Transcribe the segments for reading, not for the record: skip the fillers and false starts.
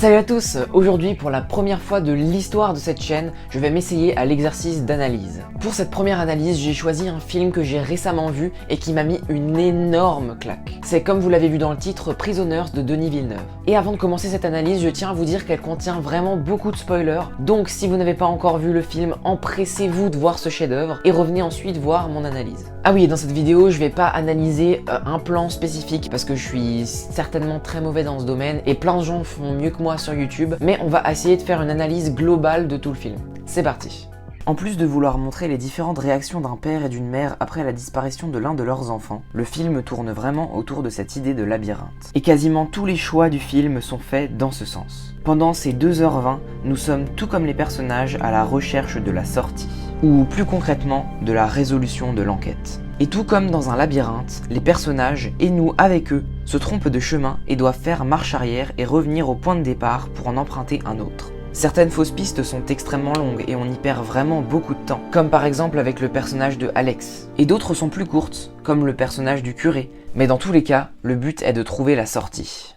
Salut à tous! Aujourd'hui, pour la première fois de l'histoire de cette chaîne, je vais m'essayer à l'exercice d'analyse. Pour cette première analyse, j'ai choisi un film que j'ai récemment vu et qui m'a mis une énorme claque. C'est, comme vous l'avez vu dans le titre, Prisoners de Denis Villeneuve. Et avant de commencer cette analyse, je tiens à vous dire qu'elle contient vraiment beaucoup de spoilers, donc si vous n'avez pas encore vu le film, empressez-vous de voir ce chef-d'œuvre et revenez ensuite voir mon analyse. Ah oui, et dans cette vidéo, je vais pas analyser un plan spécifique parce que je suis certainement très mauvais dans ce domaine et plein de gens font mieux que moi sur YouTube, mais on va essayer de faire une analyse globale de tout le film. C'est parti. En plus de vouloir montrer les différentes réactions d'un père et d'une mère après la disparition de l'un de leurs enfants, le film tourne vraiment autour de cette idée de labyrinthe. Et quasiment tous les choix du film sont faits dans ce sens. Pendant ces 2h20, nous sommes tout comme les personnages à la recherche de la sortie, ou plus concrètement, de la résolution de l'enquête. Et tout comme dans un labyrinthe, les personnages, et nous avec eux, se trompent de chemin et doivent faire marche arrière et revenir au point de départ pour en emprunter un autre. Certaines fausses pistes sont extrêmement longues et on y perd vraiment beaucoup de temps, comme par exemple avec le personnage de Alex. Et d'autres sont plus courtes, comme le personnage du curé, mais dans tous les cas, le but est de trouver la sortie.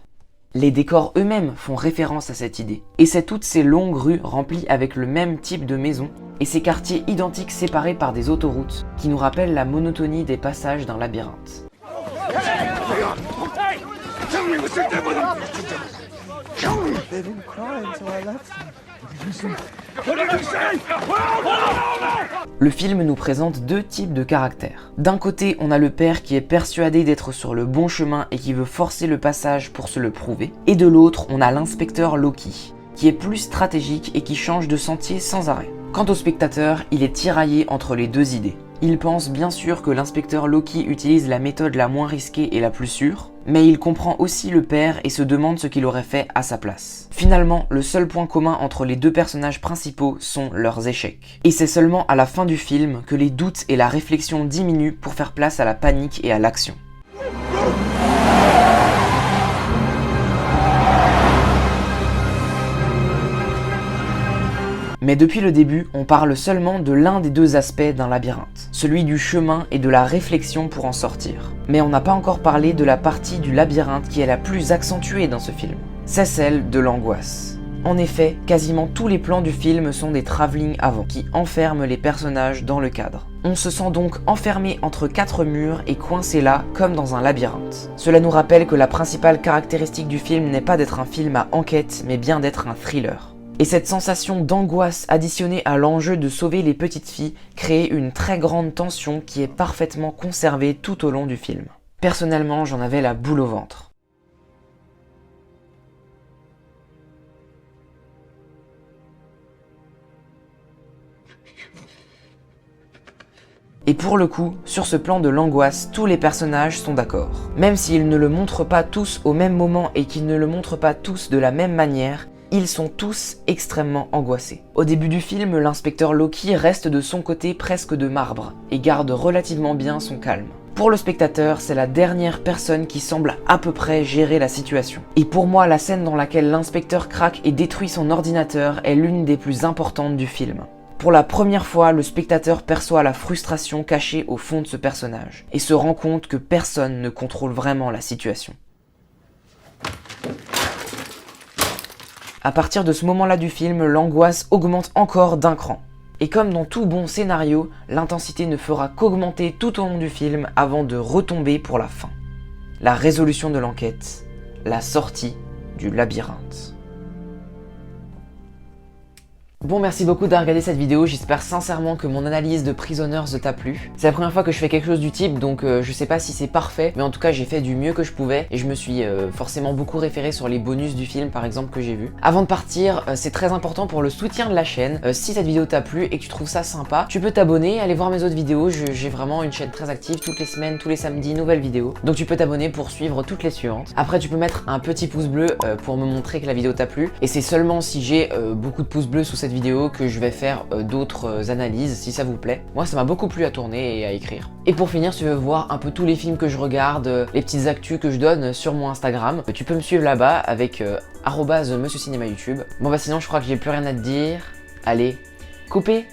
Les décors eux-mêmes font référence à cette idée. Et c'est toutes ces longues rues remplies avec le même type de maisons et ces quartiers identiques séparés par des autoroutes qui nous rappellent la monotonie des passages d'un labyrinthe. Le film nous présente deux types de caractères. D'un côté, on a le père qui est persuadé d'être sur le bon chemin et qui veut forcer le passage pour se le prouver. Et de l'autre, on a l'inspecteur Loki, qui est plus stratégique et qui change de sentier sans arrêt. Quant au spectateur, il est tiraillé entre les deux idées. Il pense bien sûr que l'inspecteur Loki utilise la méthode la moins risquée et la plus sûre, mais il comprend aussi le père et se demande ce qu'il aurait fait à sa place. Finalement, le seul point commun entre les deux personnages principaux sont leurs échecs. Et c'est seulement à la fin du film que les doutes et la réflexion diminuent pour faire place à la panique et à l'action. Mais depuis le début, on parle seulement de l'un des deux aspects d'un labyrinthe, celui du chemin et de la réflexion pour en sortir. Mais on n'a pas encore parlé de la partie du labyrinthe qui est la plus accentuée dans ce film. C'est celle de l'angoisse. En effet, quasiment tous les plans du film sont des travelling avant, qui enferment les personnages dans le cadre. On se sent donc enfermé entre quatre murs et coincé là, comme dans un labyrinthe. Cela nous rappelle que la principale caractéristique du film n'est pas d'être un film à enquête, mais bien d'être un thriller. Et cette sensation d'angoisse additionnée à l'enjeu de sauver les petites filles crée une très grande tension qui est parfaitement conservée tout au long du film. Personnellement, j'en avais la boule au ventre. Et pour le coup, sur ce plan de l'angoisse, tous les personnages sont d'accord. Même s'ils ne le montrent pas tous au même moment et qu'ils ne le montrent pas tous de la même manière, ils sont tous extrêmement angoissés. Au début du film, l'inspecteur Loki reste de son côté presque de marbre et garde relativement bien son calme. Pour le spectateur, c'est la dernière personne qui semble à peu près gérer la situation. Et pour moi, la scène dans laquelle l'inspecteur craque et détruit son ordinateur est l'une des plus importantes du film. Pour la première fois, le spectateur perçoit la frustration cachée au fond de ce personnage et se rend compte que personne ne contrôle vraiment la situation. À partir de ce moment-là du film, l'angoisse augmente encore d'un cran. Et comme dans tout bon scénario, l'intensité ne fera qu'augmenter tout au long du film avant de retomber pour la fin. La résolution de l'enquête, la sortie du labyrinthe. Bon, merci beaucoup d'avoir regardé cette vidéo, j'espère sincèrement que mon analyse de Prisoners t'a plu. C'est la première fois que je fais quelque chose du type, donc je sais pas si c'est parfait, mais en tout cas j'ai fait du mieux que je pouvais et je me suis forcément beaucoup référé sur les bonus du film par exemple que j'ai vu. Avant de partir, c'est très important pour le soutien de la chaîne, si cette vidéo t'a plu et que tu trouves ça sympa, tu peux t'abonner, aller voir mes autres vidéos, j'ai vraiment une chaîne très active, toutes les semaines, tous les samedis, nouvelles vidéos, donc tu peux t'abonner pour suivre toutes les suivantes. Après tu peux mettre un petit pouce bleu pour me montrer que la vidéo t'a plu, et c'est seulement si j'ai beaucoup de pouces bleus sous cette vidéo que je vais faire d'autres analyses si ça vous plaît. Moi ça m'a beaucoup plu à tourner et à écrire. Et pour finir, si tu veux voir un peu tous les films que je regarde, les petites actus que je donne sur mon Instagram, tu peux me suivre là-bas avec @MonsieurCinéma YouTube. Bon bah sinon je crois que j'ai plus rien à te dire. Allez, coupez!